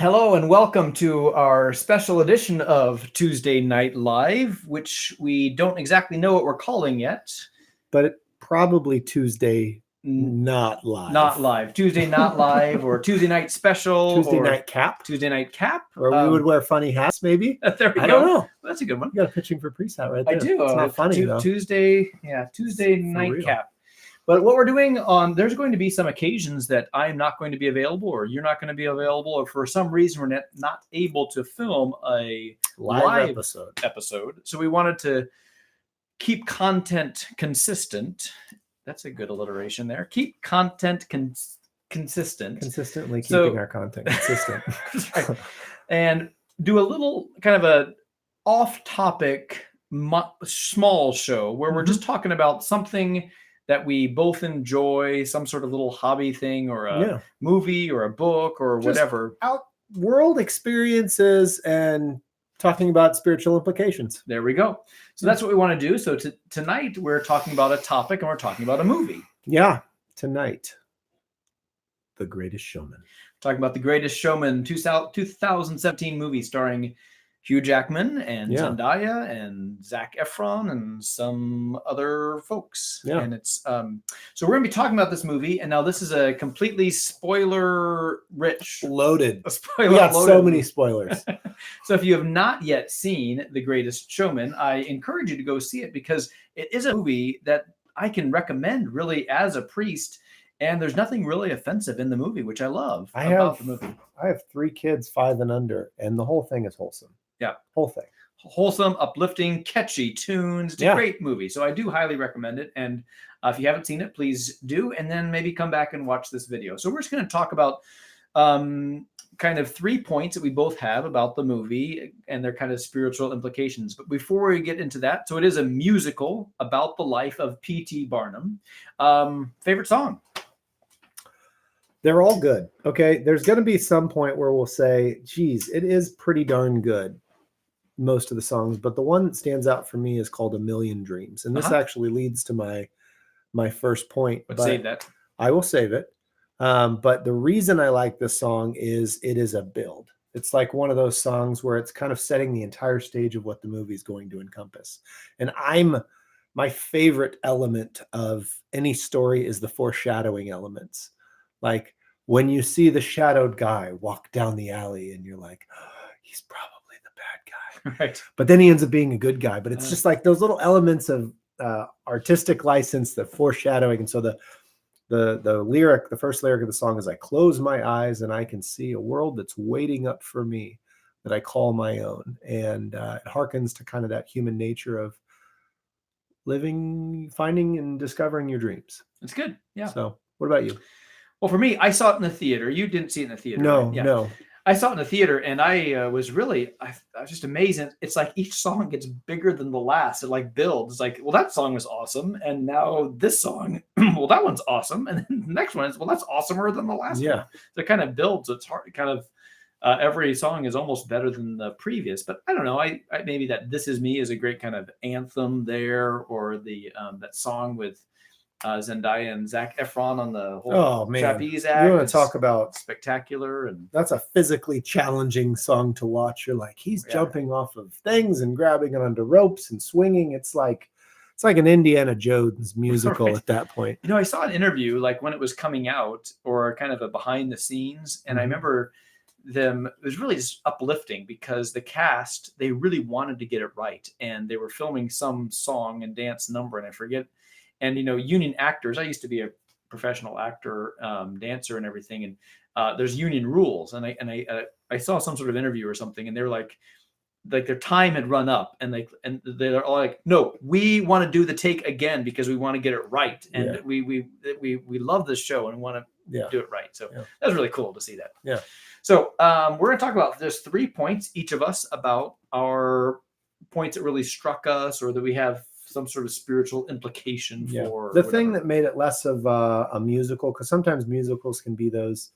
Hello and welcome to our special edition of Tuesday Night Live, which we don't exactly know what we're calling yet. But probably Tuesday not live. Not live. Tuesday Not Live or Tuesday Night Special. Tuesday or Night Cap. Tuesday Night Cap. Where we would wear funny hats, maybe. There we go. I don't know. That's a good one. You got a pitching for Priest hat right there. I do. It's not funny, though. Tuesday Night Cap. But what we're doing there's going to be some occasions that I'm not going to be available, or you're not going to be available, or for some reason we're not able to film a live episode. So we wanted to keep content consistent. That's a good alliteration there. Keep content consistent. Consistently keeping our content consistent. Right. And do a little kind of a off-topic small show where we're just talking about something that we both enjoy, some sort of little hobby thing or a movie or a book or just whatever. World experiences and talking about spiritual implications. There we go. So that's what we want to do. So tonight we're talking about a topic and we're talking about a movie. Yeah. Tonight, The Greatest Showman. Talking about The Greatest Showman, 2017 movie starring Hugh Jackman and Zendaya and Zac Efron and some other folks. Yeah. And it's so we're gonna be talking about this movie, and now this is a completely spoiler-rich, loaded. So many spoilers. So if you have not yet seen The Greatest Showman, I encourage you to go see it because it is a movie that I can recommend really as a priest. And there's nothing really offensive in the movie, which I love about the movie. I have 3 kids, 5 and under, and the whole thing is wholesome. Yeah. Whole thing. Wholesome, uplifting, catchy tunes. It's a great movie. So I do highly recommend it. And if you haven't seen it, please do. And then maybe come back and watch this video. So we're just going to talk about kind of 3 points that we both have about the movie and their kind of spiritual implications. But before we get into that, so it is a musical about the life of P.T. Barnum. Favorite song? They're all good. Okay. There's going to be some point where we'll say, geez, it is pretty darn good, most of the songs. But the one that stands out for me is called A Million Dreams. And this actually leads to my first point. But save that. I will save it. But the reason I like this song is it is a build. It's like one of those songs where it's kind of setting the entire stage of what the movie is going to encompass. And my favorite element of any story is the foreshadowing elements. Like when you see the shadowed guy walk down the alley and you're like, oh, he's probably the bad guy. Right. But then he ends up being a good guy. But it's just like those little elements of artistic license, the foreshadowing. And so the first lyric of the song is, I close my eyes and I can see a world that's waiting up for me that I call my own. And it harkens to kind of that human nature of living, finding and discovering your dreams. It's good. Yeah. So what about you? Well, for me, I saw it in the theater. You didn't see it in the theater. No, right? no. I saw it in the theater, and I was just amazing. It's like each song gets bigger than the last. It like builds. It's like, well, that song was awesome, and now this song, well, that one's awesome, and then the next one is, well, that's awesomer than the last one. So it kind of builds. It's hard. Kind of every song is almost better than the previous. But I don't know. I maybe that This Is Me is a great kind of anthem there, or the that song with Zendaya and Zac Efron on the whole trapeze act. You want to talk about spectacular, and that's a physically challenging song to watch. You're like, he's jumping off of things and grabbing onto ropes and swinging. It's like an Indiana Jones musical at that point. You know, I saw an interview like when it was coming out, or kind of a behind the scenes, and I remember it was really just uplifting because the cast, they really wanted to get it right, and they were filming some song and dance number, and I forget. And, you know, union actors, I used to be a professional actor, dancer and everything. And there's union rules. And I saw some sort of interview or something, and they were like their time had run up, and they're all like, no, we want to do the take again because we want to get it right. And we love this show and want to do it right. So that was really cool to see that. Yeah. So we're going to talk about, there's 3 points, each of us, about our points that really struck us, or that we have some sort of spiritual implication for. The thing that made it less of a musical, because sometimes musicals can be those,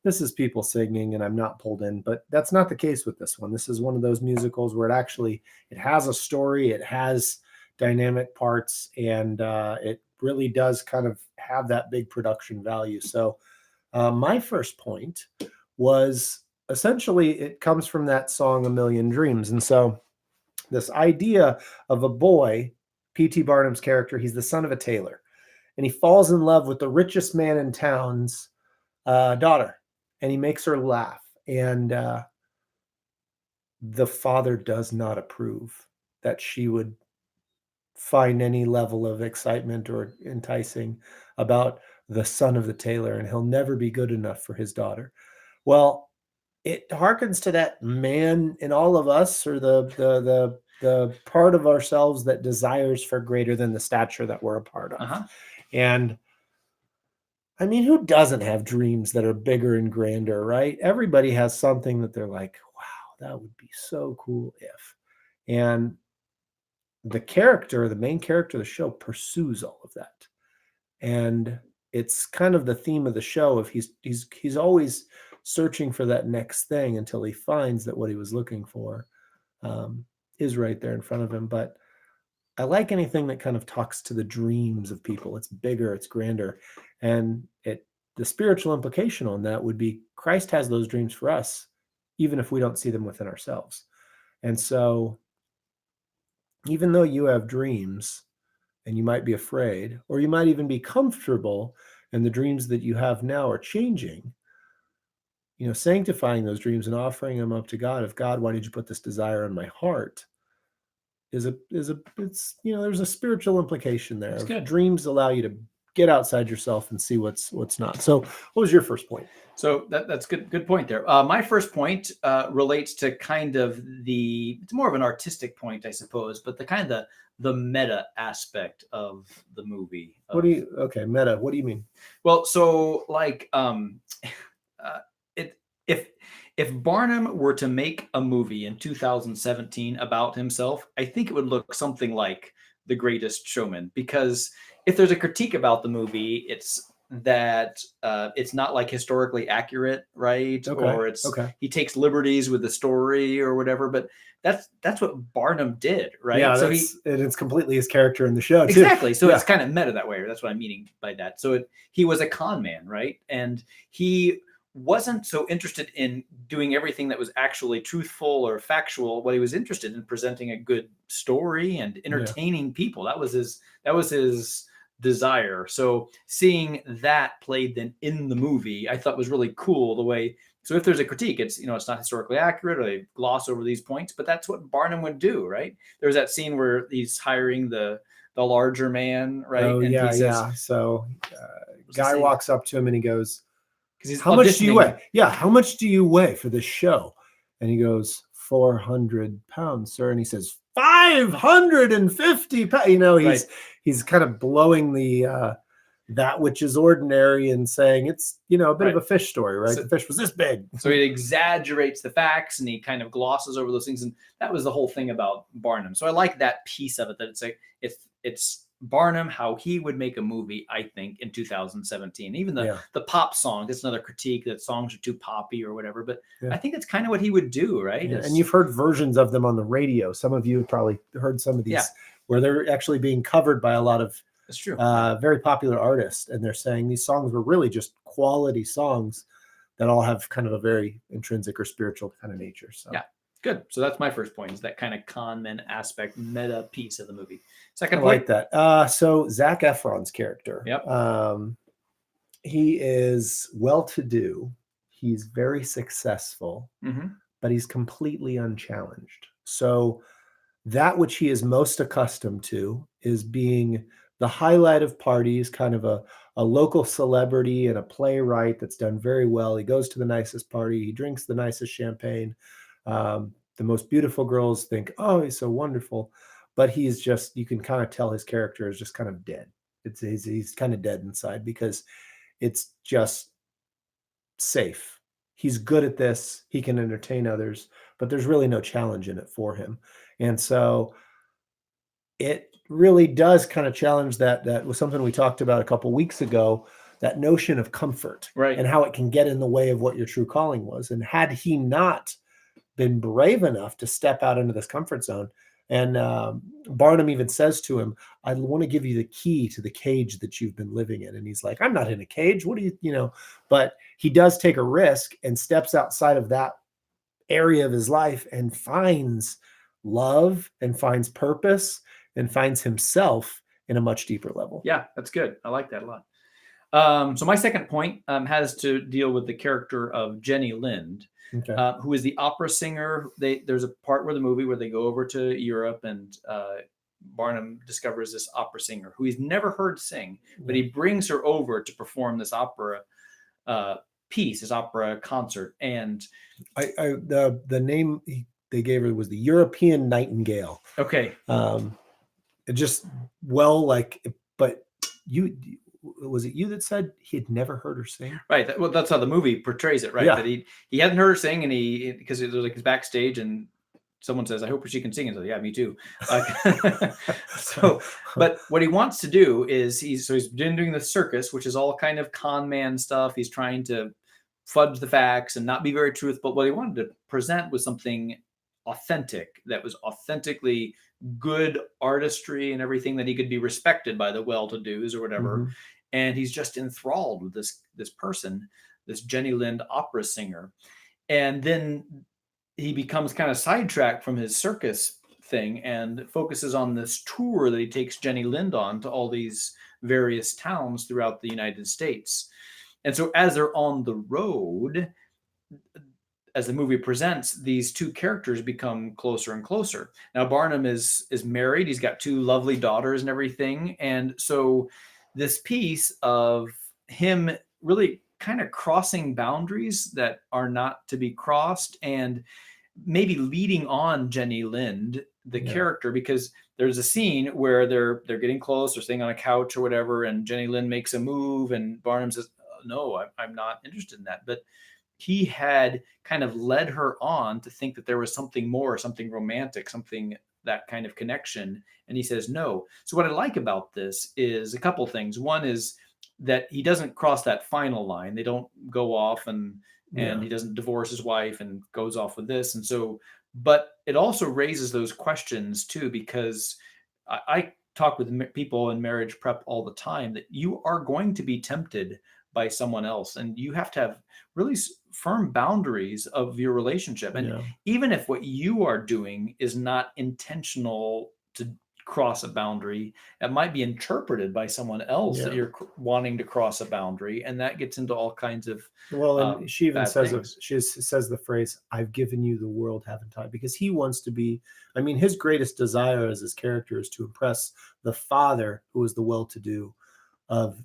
this is people singing and I'm not pulled in, but that's not the case with this one. This is one of those musicals where it has a story, it has dynamic parts, and it really does kind of have that big production value. So my first point was essentially it comes from that song A Million Dreams. And so this idea of a boy, P.T. Barnum's character, he's the son of a tailor, and he falls in love with the richest man in town's daughter, and he makes her laugh. And the father does not approve that she would find any level of excitement or enticing about the son of the tailor, and he'll never be good enough for his daughter. Well, it harkens to that man in all of us, or the part of ourselves that desires for greater than the stature that we're a part of. Uh-huh. And I mean, who doesn't have dreams that are bigger and grander, right? Everybody has something that they're like, wow, that would be so cool if. And the main character of the show pursues all of that. And it's kind of the theme of the show of he's always searching for that next thing until he finds that what he was looking for is right there in front of him. But I like anything that kind of talks to the dreams of people. It's bigger, it's grander. And the spiritual implication on that would be Christ has those dreams for us, even if we don't see them within ourselves. And so even though you have dreams and you might be afraid, or you might even be comfortable, and the dreams that you have now are changing, sanctifying those dreams and offering them up to God. If God, why did you put this desire in my heart? There's a spiritual implication there. Dreams allow you to get outside yourself and see what's not. So what was your first point? So that's good point there. My first point relates to kind of it's more of an artistic point, I suppose, but the kind of the meta aspect of the movie. Meta, what do you mean? Well, so like if Barnum were to make a movie in 2017 about himself, I think it would look something like The Greatest Showman, because if there's a critique about the movie, it's that it's not like historically accurate, right? Or he takes liberties with the story or whatever, but that's what Barnum did, right? Yeah, and it's completely his character in the show too. Exactly. So it's kind of meta that way. That's what I'm meaning by that. So he was a con man, right? And he wasn't so interested in doing everything that was actually truthful or factual. What he was interested in presenting a good story and entertaining people. That was his desire. So seeing that played then in the movie, I thought was really cool the way. So if there's a critique, it's not historically accurate, or they gloss over these points, but that's what Barnum would do, right? There's that scene where he's hiring the larger man, right? Oh, and he says, So guy walks up to him and he goes, how much do you weigh? Yeah, how much do you weigh for this show? And he goes, 400 pounds, sir. And he says, 550 pounds. He's kind of blowing the that which is ordinary and saying it's a bit of a fish story, right? So, the fish was this big. So he exaggerates the facts and he kind of glosses over those things, and that was the whole thing about Barnum. So I like that piece of it, that it's like it's Barnum, how he would make a movie, I think, in 2017. Even the pop song, that's another critique that songs are too poppy or whatever, but I think that's kind of what he would do, right? Yeah. And you've heard versions of them on the radio. Some of you have probably heard some of these where they're actually being covered by a lot of very popular artists, and they're saying these songs were really just quality songs that all have kind of a very intrinsic or spiritual kind of nature. So good. So that's my first point, is that kind of con men aspect, meta piece of the movie. Second I point. like that. So Zac Efron's character. Yep. He is well-to-do. He's very successful, but he's completely unchallenged. So that which he is most accustomed to is being the highlight of parties, kind of a local celebrity and a playwright that's done very well. He goes to the nicest party. He drinks the nicest champagne. The most beautiful girls think, oh, he's so wonderful. But he's just, you can kind of tell his character is just kind of dead. He's kind of dead inside because it's just safe. He's good at this. He can entertain others, but there's really no challenge in it for him. And so it really does kind of challenge that was something we talked about a couple weeks ago, that notion of comfort, right, and how it can get in the way of what your true calling was. And had he not been brave enough to step out into this comfort zone, and Barnum even says to him, I want to give you the key to the cage that you've been living in. And he's like, I'm not in a cage. What do you, but he does take a risk and steps outside of that area of his life and finds love and finds purpose and finds himself in a much deeper level. Yeah, that's good. I like that a lot. So my second point has to deal with the character of Jenny Lind, Okay. who is the opera singer. There's a part where the movie where they go over to Europe and Barnum discovers this opera singer who he's never heard sing, but he brings her over to perform this opera piece, this opera concert. And the name they gave her was the European Nightingale. Okay. It just but was it you that said he had never heard her sing? Right. Well, that's how the movie portrays it, right? Yeah. That he hadn't heard her sing, and because it was like he's backstage, and someone says, "I hope she can sing," and so yeah, me too. But what he wants to do is he's been doing the circus, which is all kind of con man stuff. He's trying to fudge the facts and not be very truthful. But what he wanted to present was something authentic, that was authentically good artistry and everything, that he could be respected by the well-to-dos or whatever. Mm-hmm. And he's just enthralled with this person, this Jenny Lind opera singer. And then he becomes kind of sidetracked from his circus thing and focuses on this tour that he takes Jenny Lind on to all these various towns throughout the United States. And so as they're on the road, as the movie presents, these two characters become closer and closer. Now, Barnum is married. He's got two lovely daughters and everything. And so this piece of him really kind of crossing boundaries that are not to be crossed, and maybe leading on Jenny Lind, the character, because there's a scene where they're getting close, they're sitting on a couch or whatever, and Jenny Lind makes a move, and Barnum says, "No, I'm not interested in that." But he had kind of led her on to think that there was something more, something romantic, something, that kind of connection. And he says no. So what I like about this is a couple things. One is that he doesn't cross that final line. They don't go off and he doesn't divorce his wife and goes off with this. And so, but it also raises those questions too, because I talk with people in marriage prep all the time that you are going to be tempted by someone else, and you have to have really firm boundaries of your relationship. And even if what you are doing is not intentional to cross a boundary, it might be interpreted by someone else that you're wanting to cross a boundary, and that gets into all kinds of and she even says the phrase, "I've given you the world, haven't I?" Because he wants to be, I mean, his greatest desire as his character is to impress the father, who is the well-to-do of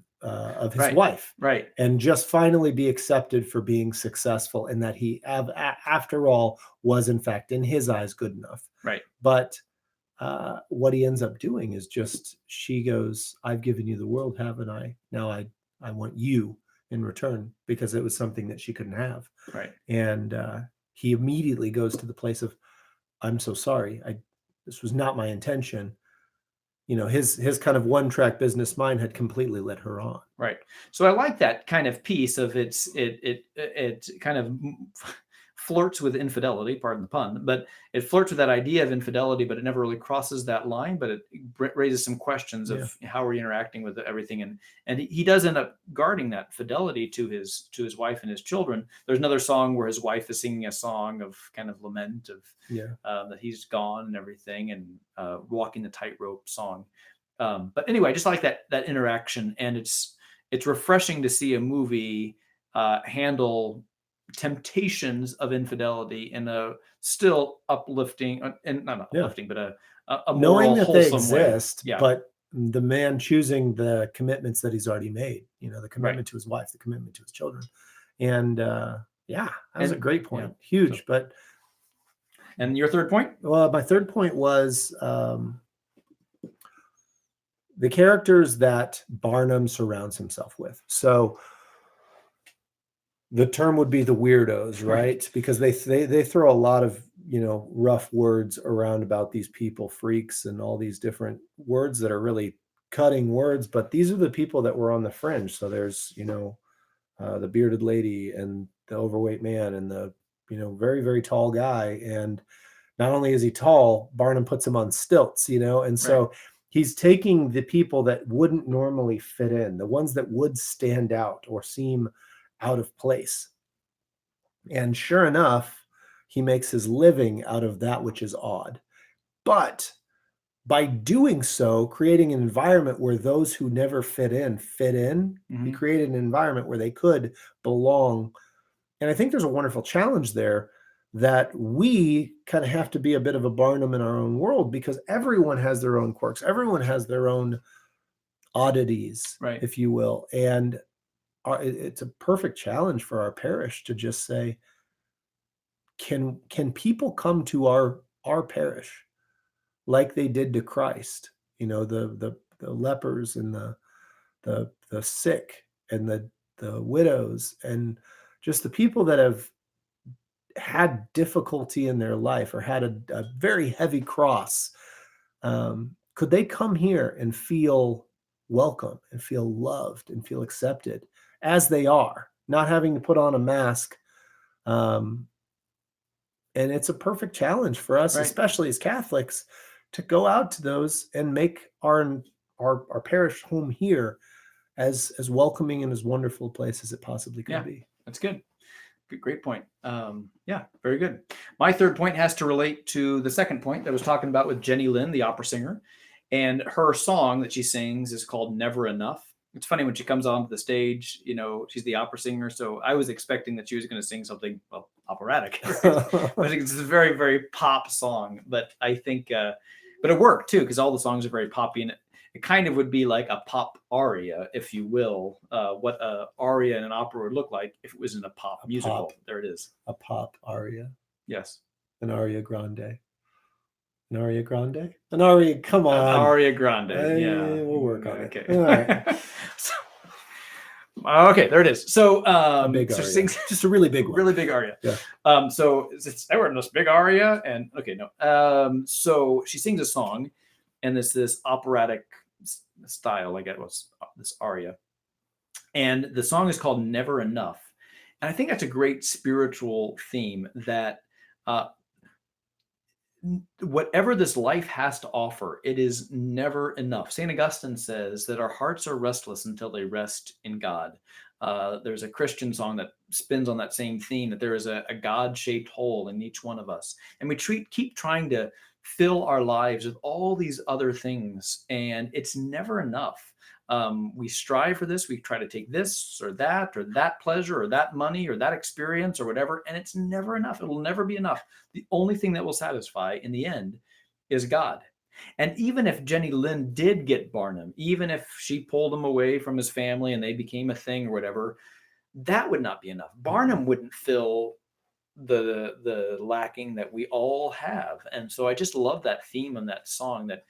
his wife, right, and just finally be accepted for being successful, and that he after all was in fact in his eyes good enough, right. But what he ends up doing is just, she goes, "I've given you the world, haven't I? Now I want you in return," because it was something that she couldn't have, right. And he immediately goes to the place of, "I'm so sorry, this was not my intention." You know, his kind of one-track business mind had completely led her on. Right. So I like that kind of piece of it kind of flirts with infidelity, pardon the pun, but it flirts with that idea of infidelity, but it never really crosses that line, but it raises some questions of how are you interacting with everything. And he does end up guarding that fidelity to his wife and his children. There's another song where his wife is singing a song of kind of lament of that he's gone and everything, and walking the tightrope song. But anyway, I just like that interaction, and it's refreshing to see a movie handle temptations of infidelity in a still uplifting, and not uplifting, but a knowing that they exist, way. But the man choosing the commitments that he's already made, you know, the commitment to his wife, the commitment to his children. And that was a great point. Huge. And your third point? Well, my third point was the characters that Barnum surrounds himself with. So the term would be the weirdos, right? Because they throw a lot of, you know, rough words around about these people, freaks, and all these different words that are really cutting words. But these are the people that were on the fringe. So there's, you know, the bearded lady and the overweight man and the, you know, very, very tall guy. And not only is he tall, Barnum puts him on stilts, you know, and so he's taking the people that wouldn't normally fit in, the ones that would stand out or seem out of place. And sure enough, He makes his living out of that which is odd. But by doing so, creating an environment where those who never fit in, he created an environment where they could belong. And I think there's a wonderful challenge there that we kind of have to be a bit of a Barnum in our own world, because everyone has their own quirks. Everyone has their own oddities, Right. if you will. And it's a perfect challenge for our parish to just say, can people come to our parish like they did to Christ? You know, the lepers and the sick and the widows, and just the people that have had difficulty in their life or had a very heavy cross. Could they come here and feel welcome and feel loved and feel accepted as they are, not having to put on a mask? And it's a perfect challenge for us, Right. especially as Catholics, to go out to those and make our parish home here as welcoming and as wonderful a place as it possibly could be. That's good. Great point. Yeah, very good. My third point has to relate to the second point that I was talking about with Jenny Lind, the opera singer. And her song that she sings is called Never Enough. It's funny when she comes onto the stage, you know, she's the opera singer. So I was expecting that she was going to sing something, well, operatic. But it's a very, very pop song. But I think, but it worked too, because all the songs are very poppy. And it kind of would be like a pop aria, if you will, what a aria in an opera would look like if it was in a pop musical. There it is. A pop aria. Yes. An aria grande. An aria grande? An aria, come on. An aria grande, yeah. We'll work on it. Okay. All right. Okay, there it is. So, a big so aria. she sings just a really big one. really big aria. Yeah. So it's this big aria, and okay, no. So she sings a song, and it's this operatic style, like it was this aria, and the song is called Never Enough. And I think that's a great spiritual theme, that whatever this life has to offer, it is never enough. St. Augustine says that our hearts are restless until they rest in God. There's a Christian song that spins on that same theme, that there is a God-shaped hole in each one of us. And we keep trying to fill our lives with all these other things, and it's never enough. We strive for this. We try to take this or that pleasure or that money or that experience or whatever, and it's never enough. It'll never be enough. The only thing that will satisfy in the end is God. And even if Jenny Lind did get Barnum, even if she pulled him away from his family and they became a thing or whatever, that would not be enough. Barnum wouldn't fill the lacking that we all have. And so I just love that theme and that song, that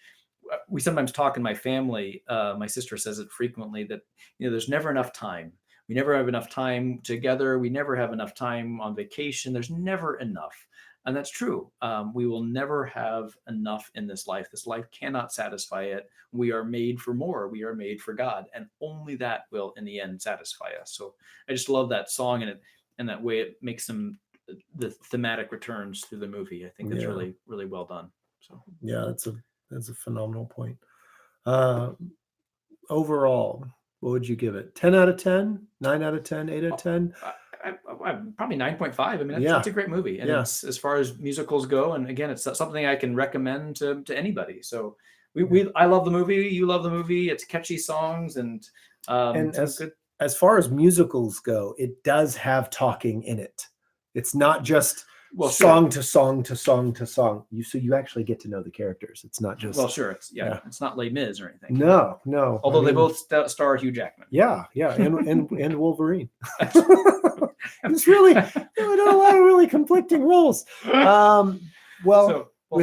we sometimes talk in my family. My sister says it frequently, that, you know, there's never enough time. We never have enough time together. We never have enough time on vacation. There's never enough. And that's true. We will never have enough in this life. This life cannot satisfy it. We are made for more. We are made for God. And only that will, in the end, satisfy us. So I just love that song, and that way it makes the thematic returns through the movie. I think that's really, really well done. So yeah, that's a phenomenal point. Overall, what would you give it? 10 out of 10? 9 out of 10? 8 out of 10? Probably 9.5. I mean, that's a great movie. And it's, as far as musicals go, and again, it's something I can recommend to anybody. So I love the movie. You love the movie. It's catchy songs, and as far as musicals go, it does have talking in it. It's not just song to song to song to song. So you actually get to know the characters. It's not just it's not Les Mis or anything. No. Although they both star Hugh Jackman. Yeah, and Wolverine. It's really not a lot of really conflicting roles. We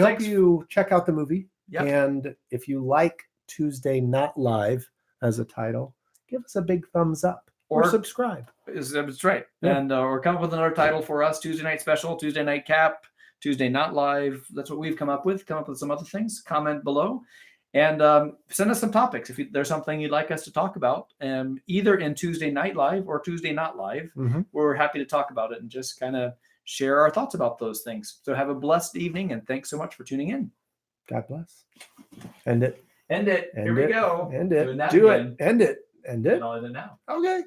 hope you check out the movie. Yep. And if you like Tuesday Not Live as a title, give us a big thumbs up or subscribe. That's right. Yeah. And or come up with another title for us: Tuesday Night Special, Tuesday Night Cap, Tuesday Not Live. That's what we've come up with. Come up with some other things. Comment below. And send us some topics if there's something you'd like us to talk about, either in Tuesday Night Live or Tuesday Not Live. Mm-hmm. We're happy to talk about it and just kind of share our thoughts about those things. So have a blessed evening, and thanks so much for tuning in. God bless. End it. Here we go. End it. Doing that Do again. it. End it. And I'll end it now. Okay.